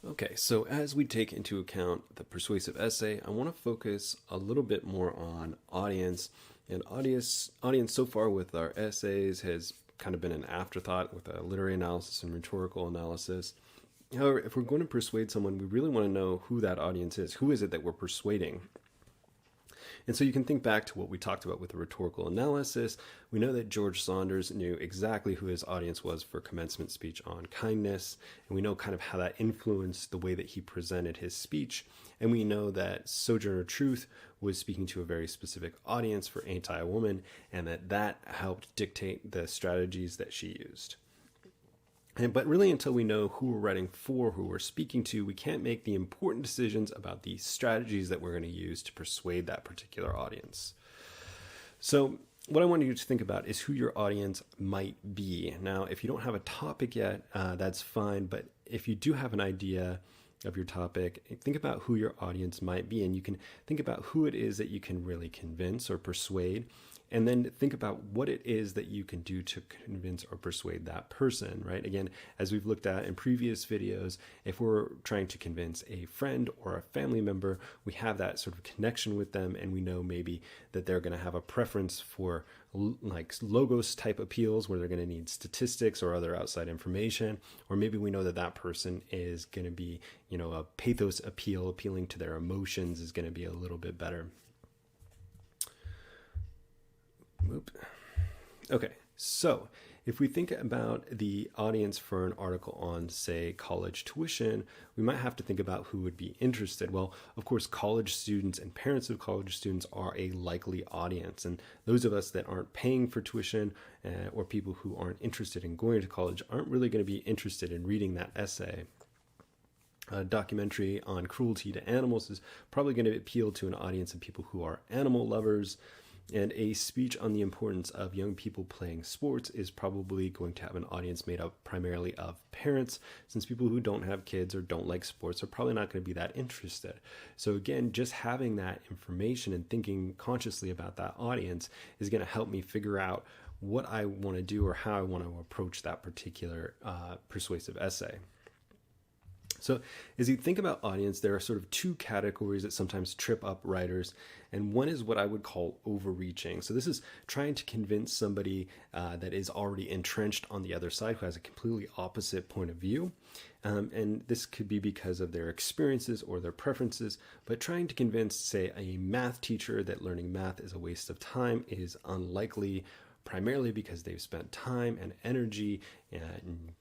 Okay, so as we take into account the persuasive essay, I want to focus a little bit more on audience. And audience so far with our essays has kind of been an afterthought with a literary analysis and rhetorical analysis. However, if we're going to persuade someone, we really want to know who that audience is. Who is it that we're persuading? And so you can think back to what we talked about with the rhetorical analysis. We know that George Saunders knew exactly who his audience was for commencement speech on kindness, and we know kind of how that influenced the way that he presented his speech. And we know that Sojourner Truth was speaking to a very specific audience for Anti-Woman, and that helped dictate the strategies that she used. But really, until we know who we're writing for, who we're speaking to, we can't make the important decisions about the strategies that we're going to use to persuade that particular audience. So what I want you to think about is who your audience might be. Now, if you don't have a topic yet, that's fine. But if you do have an idea of your topic, think about who your audience might be. And you can think about who it is that you can really convince or persuade. And then think about what it is that you can do to convince or persuade that person, right? Again, as we've looked at in previous videos, if we're trying to convince a friend or a family member, we have that sort of connection with them, and we know maybe that they're going to have a preference for like logos type appeals where they're going to need statistics or other outside information, or maybe we know that that person is going to be, a pathos appeal, appealing to their emotions is going to be a little bit better. Okay, so if we think about the audience for an article on, say, college tuition, we might have to think about who would be interested. Well, of course, college students and parents of college students are a likely audience. And those of us that aren't paying for tuition or people who aren't interested in going to college aren't really going to be interested in reading that essay. A documentary on cruelty to animals is probably going to appeal to an audience of people who are animal lovers. And a speech on the importance of young people playing sports is probably going to have an audience made up primarily of parents, since people who don't have kids or don't like sports are probably not going to be that interested. So again, just having that information and thinking consciously about that audience is going to help me figure out what I want to do or how I want to approach that particular persuasive essay. So as you think about audience, there are sort of two categories that sometimes trip up writers. And one is what I would call overreaching. So this is trying to convince somebody that is already entrenched on the other side, who has a completely opposite point of view. And this could be because of their experiences or their preferences. But trying to convince, say, a math teacher that learning math is a waste of time is unlikely, primarily because they've spent time and energy and,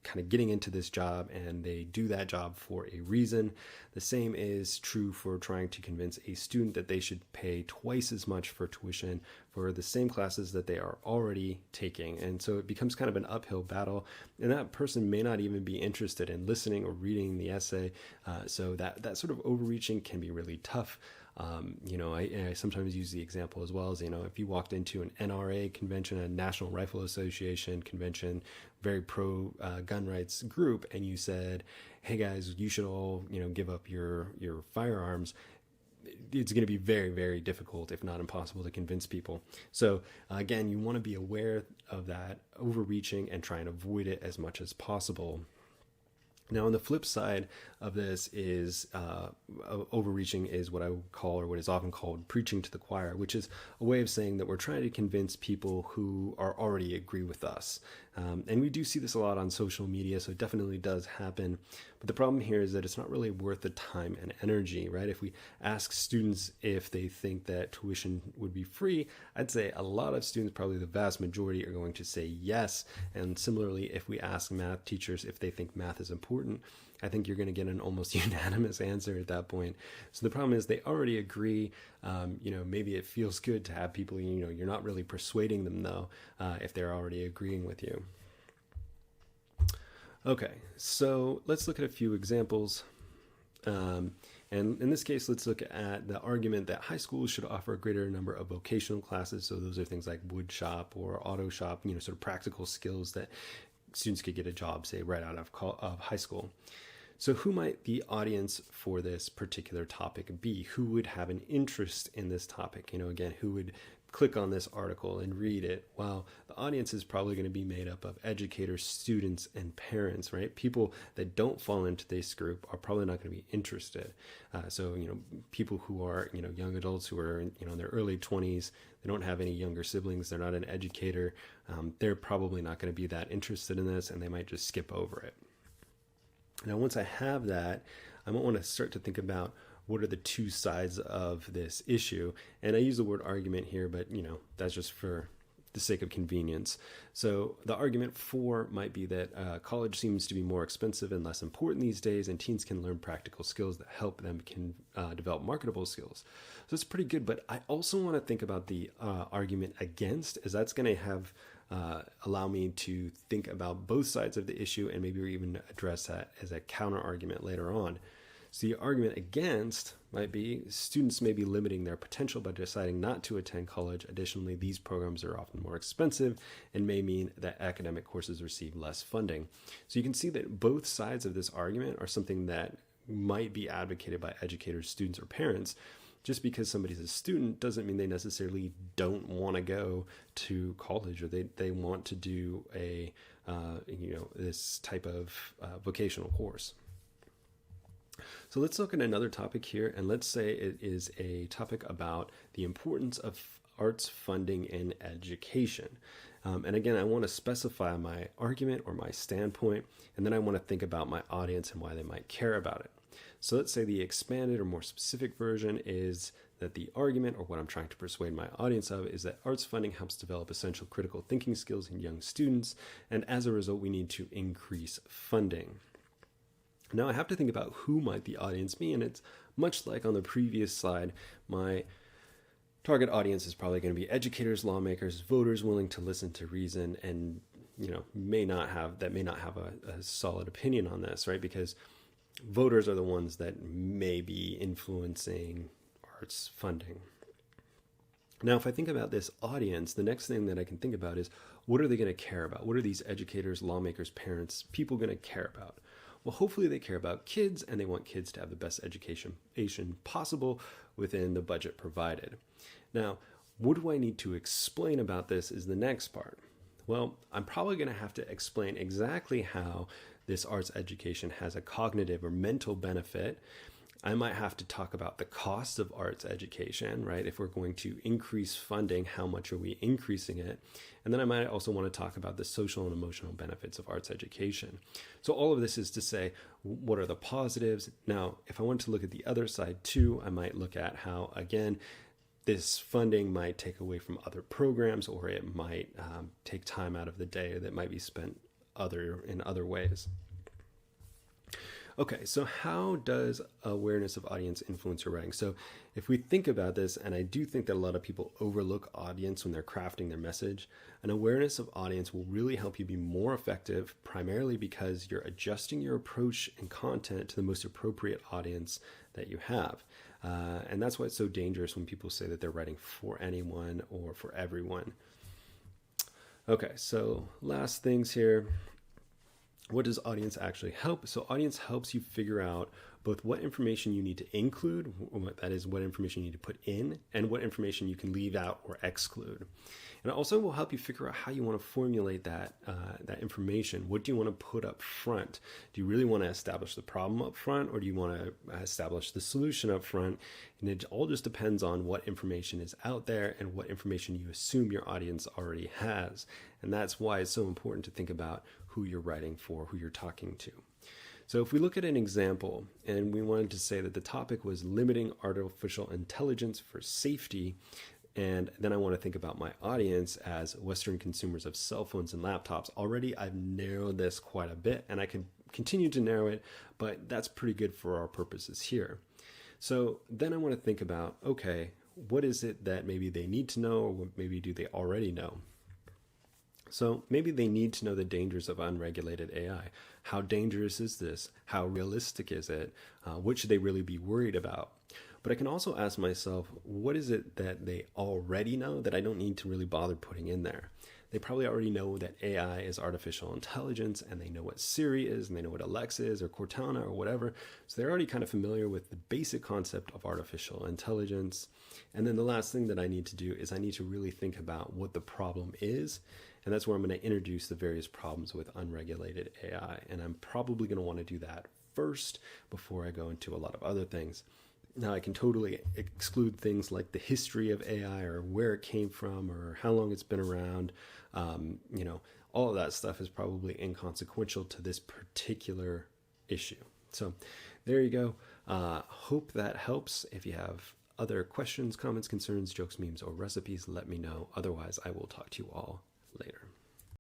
kind of getting into this job, and they do that job for a reason. The same is true for trying to convince a student that they should pay twice as much for tuition for the same classes that they are already taking. And so it becomes kind of an uphill battle, and that person may not even be interested in listening or reading the essay. So that sort of overreaching can be really tough. I sometimes use the example as well as, if you walked into an NRA convention, a National Rifle Association convention, very pro gun rights group, and you said, hey guys, you should all, give up your firearms. It's going to be very, very difficult, if not impossible, to convince people. So again, you want to be aware of that overreaching and try and avoid it as much as possible. Now, on the flip side of this is overreaching is what I would call, or what is often called, preaching to the choir, which is a way of saying that we're trying to convince people who are already agree with us. And we do see this a lot on social media, so it definitely does happen. But the problem here is that it's not really worth the time and energy, right? If we ask students if they think that tuition would be free, I'd say a lot of students, probably the vast majority, are going to say yes. And similarly, if we ask math teachers if they think math is important, I think you're going to get an almost unanimous answer at that point. So the problem is they already agree. Maybe it feels good to have people, you're not really persuading them though, if they're already agreeing with you. Okay, so let's look at a few examples. And in this case, let's look at the argument that high schools should offer a greater number of vocational classes. So those are things like wood shop or auto shop, sort of practical skills that students could get a job, say, right out of high school. So who might the audience for this particular topic be? Who would have an interest in this topic? Again, who would click on this article and read it, well, the audience is probably going to be made up of educators, students, and parents, right? People that don't fall into this group are probably not going to be interested. So, people who are, young adults who are, in their early 20s, they don't have any younger siblings, they're not an educator, they're probably not going to be that interested in this, and they might just skip over it. Now, once I have that, I might want to start to think about what are the two sides of this issue. And I use the word argument here, but that's just for the sake of convenience. So the argument for might be that college seems to be more expensive and less important these days, and teens can learn practical skills that help them can develop marketable skills. So it's pretty good, but I also want to think about the argument against, as that's going to have allow me to think about both sides of the issue and maybe even address that as a counter argument later on. So the argument against might be students may be limiting their potential by deciding not to attend college. Additionally, these programs are often more expensive and may mean that academic courses receive less funding. So you can see that both sides of this argument are something that might be advocated by educators, students, or parents. Just because somebody's a student doesn't mean they necessarily don't want to go to college, or they want to do a this type of vocational course. So let's look at another topic here, and let's say it is a topic about the importance of arts funding in education. And again, I want to specify my argument or my standpoint, and then I want to think about my audience and why they might care about it. So let's say the expanded or more specific version is that the argument, or what I'm trying to persuade my audience of, is that arts funding helps develop essential critical thinking skills in young students, and as a result, we need to increase funding. Now I have to think about who might the audience be, and it's much like on the previous slide. My target audience is probably going to be educators, lawmakers, voters willing to listen to reason, and may not have a solid opinion on this, right? Because voters are the ones that may be influencing arts funding. Now, if I think about this audience, the next thing that I can think about is, what are they going to care about? What are these educators, lawmakers, parents, people going to care about? Well, hopefully they care about kids, and they want kids to have the best education possible within the budget provided. Now, what do I need to explain about this is the next part. Well, I'm probably going to have to explain exactly how this arts education has a cognitive or mental benefit. I might have to talk about the cost of arts education, right? If we're going to increase funding, how much are we increasing it? And then I might also want to talk about the social and emotional benefits of arts education. So all of this is to say, what are the positives? Now, if I want to look at the other side too, I might look at how, again, this funding might take away from other programs, or it might take time out of the day that might be spent in other ways. Okay, so how does awareness of audience influence your writing? So if we think about this, and I do think that a lot of people overlook audience when they're crafting their message, an awareness of audience will really help you be more effective, primarily because you're adjusting your approach and content to the most appropriate audience that you have. And that's why it's so dangerous when people say that they're writing for anyone or for everyone. Okay, so last things here. What does audience actually help? So audience helps you figure out both what information you need to include, that is what information you need to put in, and what information you can leave out or exclude. And it also will help you figure out how you want to formulate that information. What do you want to put up front? Do you really want to establish the problem up front, or do you want to establish the solution up front? And it all just depends on what information is out there and what information you assume your audience already has. And that's why it's so important to think about who you're writing for, who you're talking to. So if we look at an example, and we wanted to say that the topic was limiting artificial intelligence for safety, and then I want to think about my audience as Western consumers of cell phones and laptops. Already I've narrowed this quite a bit, and I can continue to narrow it, but that's pretty good for our purposes here. So then I want to think about, okay, what is it that maybe they need to know, or what maybe do they already know? So maybe they need to know the dangers of unregulated AI. How dangerous is this? How realistic is it? What should they really be worried about? But I can also ask myself, what is it that they already know that I don't need to really bother putting in there? they probably already know that AI is artificial intelligence, and they know what Siri is, and they know what Alexa is, or Cortana, or whatever. So they're already kind of familiar with the basic concept of artificial intelligence. And then the last thing that I need to do is I need to really think about what the problem is. And that's where I'm going to introduce the various problems with unregulated AI. And I'm probably going to want to do that first before I go into a lot of other things. Now, I can totally exclude things like the history of AI or where it came from or how long it's been around. All of that stuff is probably inconsequential to this particular issue. So there you go. Hope that helps. If you have other questions, comments, concerns, jokes, memes, or recipes, let me know. Otherwise, I will talk to you all later.